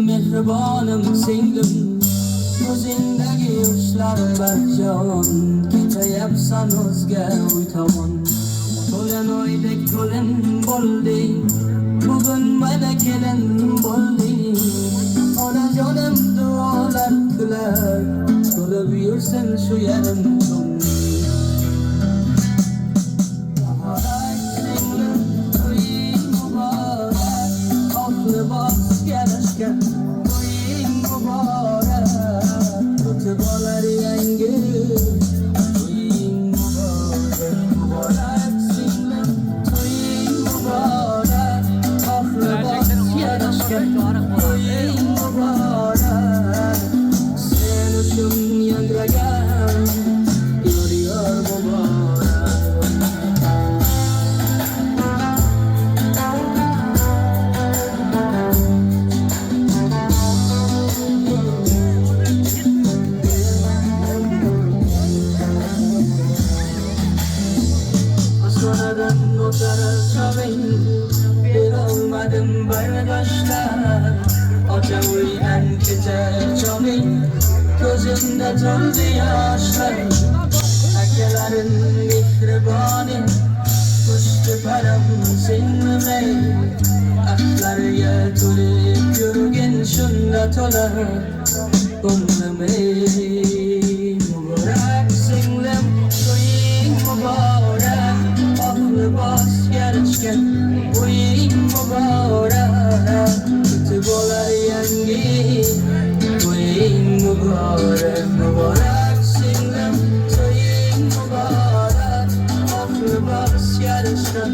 mehribonim singlim, ko'zingdagi yoshlar barjon, ketayapsan o'zga uy tomon. To'lan oydek to'lin bo'lding, bugun mana kelin bo'lding. Onajonim duolar tilar, to'lib yursin shu yarim tun. Muborak singlim, to'ying muborak, oq libos yarashgan to'ying muborak, o'tib olar yangi to'ying muborak. Muborak singlim, to'ying muborak, oq libos yarashgan to'ying muborak. Sen uchun yangragan yor muborak. Sonadan o'tar çağın, berolmadim bardoshlar. Ocha uydan ketar chog'ing, ko'zimda to'ldi yoshlar. Akalarim mehriboni, qo'shdi param senmay. Axlarga to'lib yurgin shunda to'lar ko'nglim. Muborak singlim, to'ying muborak, oq libos yarashgan to'ying muborak, o'tib olar yangi to'ying muborak. Muborak singlim, to'ying muborak, oq libos yarashgan